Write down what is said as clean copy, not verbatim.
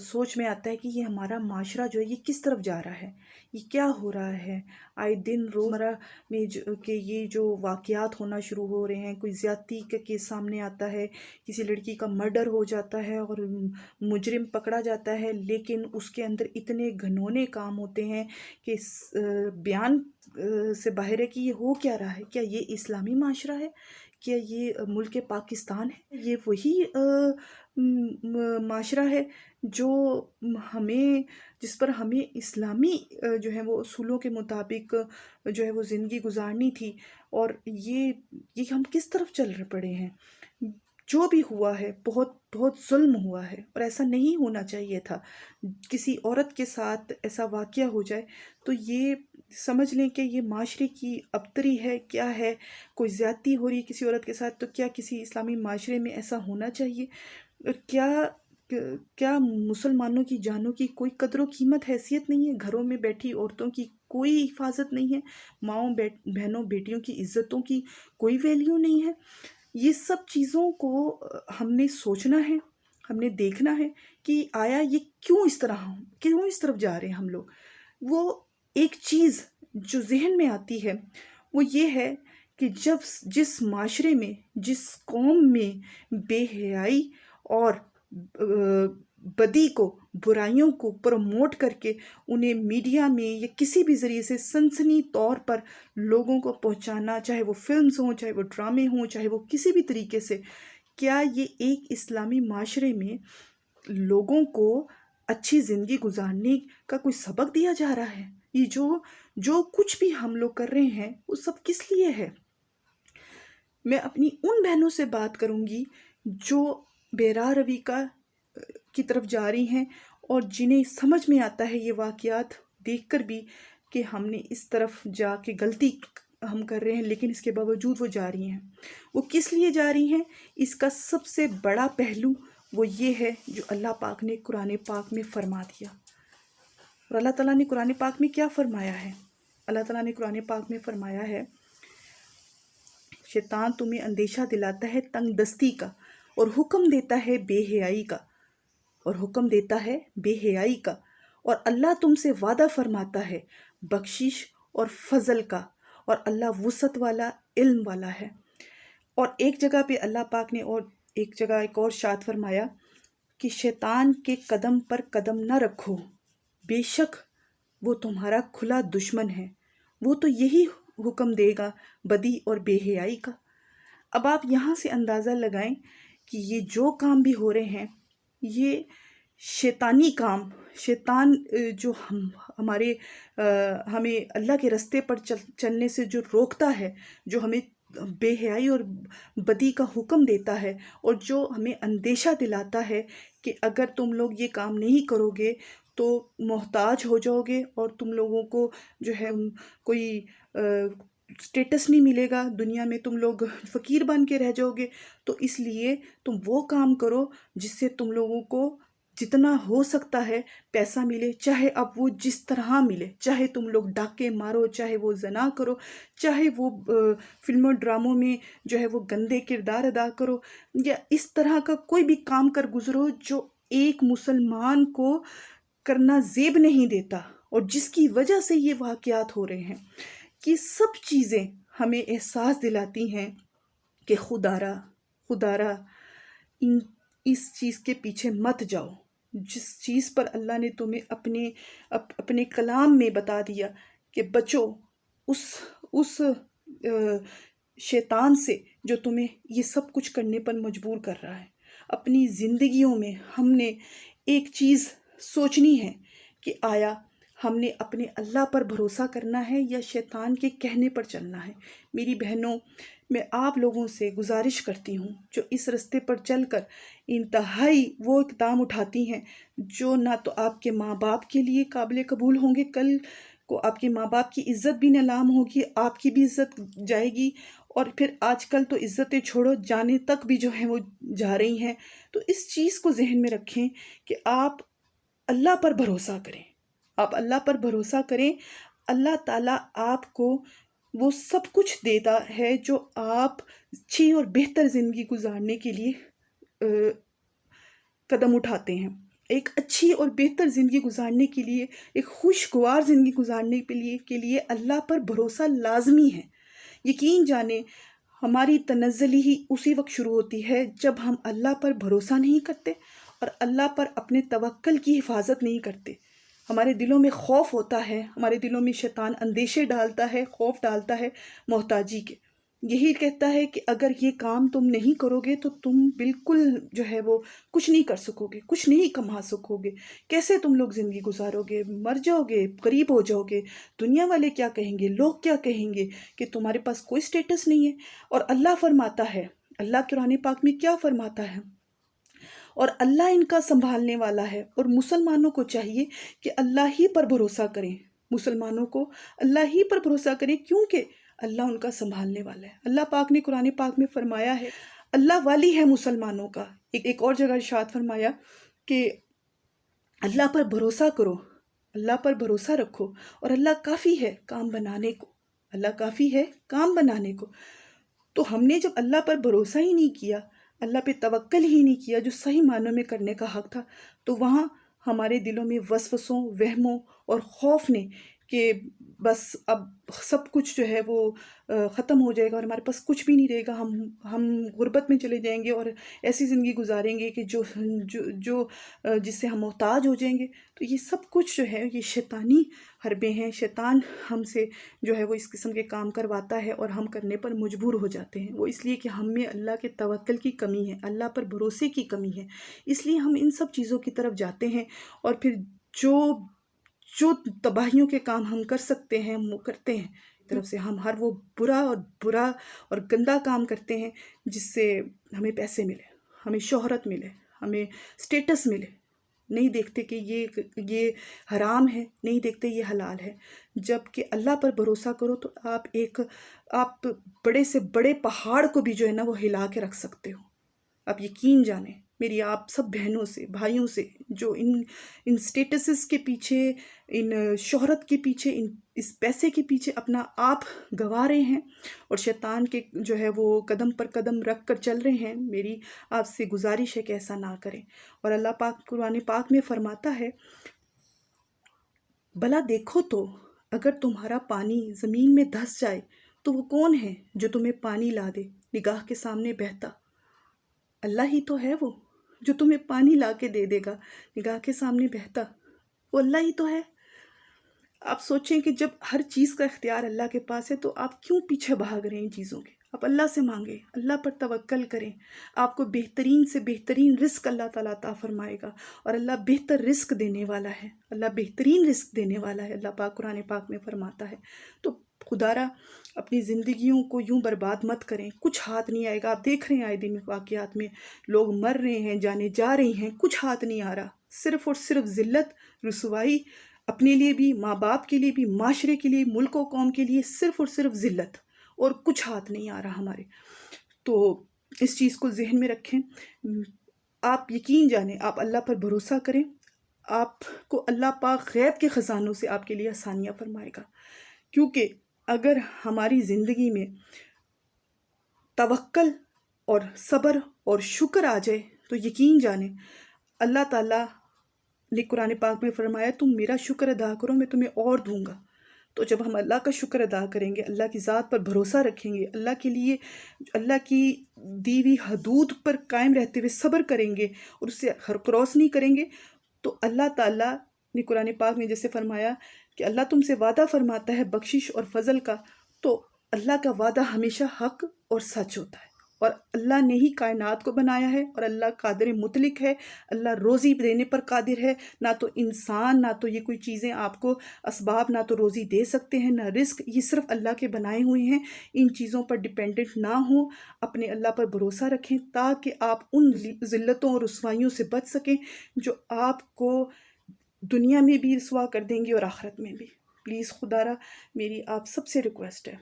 سوچ میں آتا ہے کہ یہ ہمارا معاشرہ جو ہے یہ کس طرف جا رہا ہے، یہ کیا ہو رہا ہے۔ آئے دن روزمرہ میں کہ یہ جو واقعات ہونا شروع ہو رہے ہیں، کوئی زیادتی کا کیس سامنے آتا ہے، کسی لڑکی کا مرڈر ہو جاتا ہے اور مجرم پکڑا جاتا ہے، لیکن اس کے اندر اتنے گھنونے کام ہوتے ہیں کہ بیان سے باہر ہے کہ یہ ہو کیا رہا ہے۔ کیا یہ اسلامی معاشرہ ہے؟ کیا یہ ملک پاکستان ہے؟ یہ وہی معاشرہ ہے جو جس پر ہمیں اسلامی جو ہے وہ اصولوں کے مطابق جو ہے وہ زندگی گزارنی تھی، اور یہ ہم کس طرف چل رہے پڑے ہیں۔ جو بھی ہوا ہے بہت بہت ظلم ہوا ہے، اور ایسا نہیں ہونا چاہیے تھا۔ کسی عورت کے ساتھ ایسا واقعہ ہو جائے تو یہ سمجھ لیں کہ یہ معاشرے کی ابتری ہے، کیا ہے، کوئی زیادتی ہو رہی ہے کسی عورت کے ساتھ، تو کیا کسی اسلامی معاشرے میں ایسا ہونا چاہیے؟ اور کیا مسلمانوں کی جانوں کی کوئی قدر و قیمت حیثیت نہیں ہے؟ گھروں میں بیٹھی عورتوں کی کوئی حفاظت نہیں ہے؟ ماؤں بہنوں بیٹیوں کی عزتوں کی کوئی ویلیو نہیں ہے؟ یہ سب چیزوں کو ہم نے سوچنا ہے، ہم نے دیکھنا ہے کہ آیا یہ کیوں اس طرف جا رہے ہیں ہم لوگ۔ وہ ایک چیز جو ذہن میں آتی ہے وہ یہ ہے کہ جس معاشرے میں، جس قوم میں بے حیائی اور بدی کو، برائیوں کو پروموٹ کر کے انہیں میڈیا میں یا کسی بھی ذریعے سے سنسنی طور پر لوگوں کو پہنچانا، چاہے وہ فلمز ہوں، چاہے وہ ڈرامے ہوں، چاہے وہ کسی بھی طریقے سے، کیا یہ ایک اسلامی معاشرے میں لوگوں کو اچھی زندگی گزارنے کا کوئی سبق دیا جا رہا ہے؟ یہ جو کچھ بھی ہم لوگ کر رہے ہیں وہ سب کس لیے ہے؟ میں اپنی ان بہنوں سے بات کروں گی جو بے راہ روی کی طرف جا رہی ہیں، اور جنہیں سمجھ میں آتا ہے یہ واقعات دیکھ کر بھی کہ ہم نے اس طرف جا کے غلطی ہم کر رہے ہیں، لیکن اس کے باوجود وہ جا رہی ہیں۔ وہ کس لیے جا رہی ہیں؟ اس کا سب سے بڑا پہلو وہ یہ ہے جو اللہ پاک نے قرآن پاک میں فرما دیا۔ اور اللہ تعالیٰ نے قرآن پاک میں کیا فرمایا ہے؟ اللہ تعالیٰ نے قرآن پاک میں فرمایا ہے، شیطان تمہیں اندیشہ دلاتا ہے تنگ دستی کا، اور حکم دیتا ہے بے حیائی کا، اور اللہ تم سے وعدہ فرماتا ہے بخشش اور فضل کا، اور اللہ وسعت والا، علم والا ہے۔ اور ایک جگہ پہ اللہ پاک نے ایک اور ارشاد فرمایا کہ شیطان کے قدم پر قدم نہ رکھو، بے شک وہ تمہارا کھلا دشمن ہے، وہ تو یہی حکم دے گا بدی اور بے حیائی کا۔ اب آپ یہاں سے اندازہ لگائیں کہ یہ جو کام بھی ہو رہے ہیں یہ شیطانی کام، شیطان جو ہمیں اللہ کے رستے پر چلنے سے جو روکتا ہے، جو ہمیں بے حیائی اور بدی کا حکم دیتا ہے، اور جو ہمیں اندیشہ دلاتا ہے کہ اگر تم لوگ یہ کام نہیں کرو گے تو محتاج ہو جاؤ گے، اور تم لوگوں کو جو ہے کوئی اسٹیٹس نہیں ملے گا دنیا میں، تم لوگ فقیر بن کے رہ جاؤ گے، تو اس لیے تم وہ کام کرو جس سے تم لوگوں کو جتنا ہو سکتا ہے پیسہ ملے، چاہے اب وہ جس طرح ملے، چاہے تم لوگ ڈاکے مارو، چاہے وہ زنا کرو، چاہے وہ فلموں ڈراموں میں جو ہے وہ گندے کردار ادا کرو، یا اس طرح کا کوئی بھی کام کر گزرو جو ایک مسلمان کو کرنا زیب نہیں دیتا، اور جس کی وجہ سے یہ واقعات ہو رہے ہیں۔ یہ سب چیزیں ہمیں احساس دلاتی ہیں کہ خدارا اس چیز کے پیچھے مت جاؤ، جس چیز پر اللہ نے تمہیں اپنے کلام میں بتا دیا کہ بچو اس شیطان سے جو تمہیں یہ سب کچھ کرنے پر مجبور کر رہا ہے۔ اپنی زندگیوں میں ہم نے ایک چیز سوچنی ہے کہ آیا ہم نے اپنے اللہ پر بھروسہ کرنا ہے یا شیطان کے کہنے پر چلنا ہے؟ میری بہنوں، میں آپ لوگوں سے گزارش کرتی ہوں جو اس رستے پر چل کر انتہائی وہ اقدام اٹھاتی ہیں جو نہ تو آپ کے ماں باپ کے لیے قابل قبول ہوں گے، کل کو آپ کے ماں باپ کی عزت بھی نیلام ہوگی، آپ کی بھی عزت جائے گی، اور پھر آج کل تو عزتیں چھوڑو، جانے تک بھی جو ہیں وہ جا رہی ہیں۔ تو اس چیز کو ذہن میں رکھیں کہ آپ اللہ پر بھروسہ کریں، اللہ تعالیٰ آپ کو وہ سب کچھ دیتا ہے جو آپ اچھی اور بہتر زندگی گزارنے کے لیے قدم اٹھاتے ہیں۔ ایک اچھی اور بہتر زندگی گزارنے کے لیے، ایک خوشگوار زندگی گزارنے کے لیے اللہ پر بھروسہ لازمی ہے۔ یقین جانیں ہماری تنزلی ہی اسی وقت شروع ہوتی ہے جب ہم اللہ پر بھروسہ نہیں کرتے اور اللہ پر اپنے توکل کی حفاظت نہیں کرتے۔ ہمارے دلوں میں خوف ہوتا ہے، ہمارے دلوں میں شیطان اندیشے ڈالتا ہے، خوف ڈالتا ہے محتاجی کے۔ یہی کہتا ہے کہ اگر یہ کام تم نہیں کرو گے تو تم بالکل جو ہے وہ کچھ نہیں کر سکو گے، کچھ نہیں کما سکو گے، کیسے تم لوگ زندگی گزارو گے، مر جاؤ گے، قریب ہو جاؤ گے، دنیا والے کیا کہیں گے، لوگ کیا کہیں گے کہ تمہارے پاس کوئی سٹیٹس نہیں ہے۔ اور اللہ فرماتا ہے، اللہ قرآن پاک میں کیا فرماتا ہے، اور اللہ ان کا سنبھالنے والا ہے، اور مسلمانوں کو چاہیے کہ اللہ ہی پر بھروسہ کریں، مسلمانوں کو اللہ ہی پر بھروسہ کریں کیونکہ اللہ ان کا سنبھالنے والا ہے۔ اللہ پاک نے قرآن پاک میں فرمایا ہے اللہ والی ہے مسلمانوں کا۔ ایک اور جگہ ارشاد فرمایا کہ اللہ پر بھروسہ کرو، اللہ پر بھروسہ رکھو، اور اللہ کافی ہے کام بنانے کو، اللہ کافی ہے کام بنانے کو۔ تو ہم نے جب اللہ پر بھروسہ ہی نہیں کیا، اللہ پہ توکل ہی نہیں کیا جو صحیح معنوں میں کرنے کا حق تھا، تو وہاں ہمارے دلوں میں وسوسوں، وہموں اور خوف نے کہ بس اب سب کچھ جو ہے وہ ختم ہو جائے گا اور ہمارے پاس کچھ بھی نہیں رہے گا، ہم غربت میں چلے جائیں گے اور ایسی زندگی گزاریں گے کہ جس سے ہم محتاج ہو جائیں گے۔ تو یہ سب کچھ جو ہے یہ شیطانی حربے ہیں، شیطان ہم سے جو ہے وہ اس قسم کے کام کرواتا ہے اور ہم کرنے پر مجبور ہو جاتے ہیں۔ وہ اس لیے کہ ہم میں اللہ کے توکل کی کمی ہے، اللہ پر بھروسے کی کمی ہے، اس لیے ہم ان سب چیزوں کی طرف جاتے ہیں، اور پھر جو تباہیوں کے کام ہم کر سکتے ہیں وہ کرتے ہیں، طرف سے ہم ہر وہ برا اور گندا کام کرتے ہیں جس سے ہمیں پیسے ملے، ہمیں شہرت ملے، ہمیں سٹیٹس ملے۔ نہیں دیکھتے کہ یہ حرام ہے، نہیں دیکھتے یہ حلال ہے۔ جب کہ اللہ پر بھروسہ کرو تو آپ بڑے سے بڑے پہاڑ کو بھی جو ہے نا وہ ہلا کے رکھ سکتے ہو۔ آپ یقین جانیں میری آپ سب بہنوں سے، بھائیوں سے جو ان سٹیٹسز کے پیچھے، ان شہرت کے پیچھے، اس پیسے کے پیچھے اپنا آپ گنوا رہے ہیں اور شیطان کے جو ہے وہ قدم پر قدم رکھ کر چل رہے ہیں، میری آپ سے گزارش ہے کہ ایسا نہ کریں۔ اور اللہ پاک قرآن پاک میں فرماتا ہے بھلا دیکھو تو اگر تمہارا پانی زمین میں دھس جائے تو وہ کون ہے جو تمہیں پانی لا دے نگاہ کے سامنے بہتا؟ اللہ ہی تو ہے وہ جو تمہیں پانی لا کے دے دے گا نگاہ کے سامنے بہتا، وہ اللہ ہی تو ہے۔ آپ سوچیں کہ جب ہر چیز کا اختیار اللہ کے پاس ہے تو آپ کیوں پیچھے بھاگ رہے ہیں ان چیزوں کے؟ آپ اللہ سے مانگیں، اللہ پر توکل کریں، آپ کو بہترین سے بہترین رزق اللہ تعالیٰ عطا فرمائے گا، اور اللہ بہتر رزق دینے والا ہے، اللہ بہترین رزق دینے والا ہے، اللہ پاک قرآن پاک میں فرماتا ہے۔ تو خدا را اپنی زندگیوں کو یوں برباد مت کریں، کچھ ہاتھ نہیں آئے گا۔ آپ دیکھ رہے ہیں آئے دن واقعات میں لوگ مر رہے ہیں، جانے جا رہی ہیں، کچھ ہاتھ نہیں آ رہا، صرف اور صرف ذلت، رسوائی، اپنے لیے بھی، ماں باپ کے لیے بھی، معاشرے کے لیے، ملک و قوم کے لیے صرف اور صرف ذلت، اور کچھ ہاتھ نہیں آ رہا ہمارے۔ تو اس چیز کو ذہن میں رکھیں، آپ یقین جانیں، آپ اللہ پر بھروسہ کریں، آپ کو اللہ پاک غیب کے خزانوں سے آپ کے لیے آسانیاں فرمائے گا، کیونکہ اگر ہماری زندگی میں توکل اور صبر اور شکر آ جائے تو یقین جانیں اللہ تعالیٰ نے قرآن پاک میں فرمایا تم میرا شکر ادا کرو میں تمہیں اور دوں گا۔ تو جب ہم اللہ کا شکر ادا کریں گے، اللہ کی ذات پر بھروسہ رکھیں گے، اللہ کے لیے اللہ کی دی ہوئی حدود پر قائم رہتے ہوئے صبر کریں گے اور اس سے کراس نہیں کریں گے، تو اللہ تعالیٰ نے قرآن پاک میں جیسے فرمایا کہ اللہ تم سے وعدہ فرماتا ہے بخشش اور فضل کا، تو اللہ کا وعدہ ہمیشہ حق اور سچ ہوتا ہے، اور اللہ نے ہی کائنات کو بنایا ہے، اور اللہ قادر مطلق ہے، اللہ روزی دینے پر قادر ہے، نہ تو انسان، نہ تو یہ کوئی چیزیں آپ کو اسباب نہ تو روزی دے سکتے ہیں، نہ رزق، یہ صرف اللہ کے بنائے ہوئے ہیں۔ ان چیزوں پر ڈیپینڈنٹ نہ ہوں، اپنے اللہ پر بھروسہ رکھیں تاکہ آپ ان ذلتوں اور رسوائیوں سے بچ سکیں جو آپ کو دنیا میں بھی رسوا کر دیں گی اور آخرت میں بھی۔ پلیز خدا را میری آپ سب سے ریکویسٹ ہے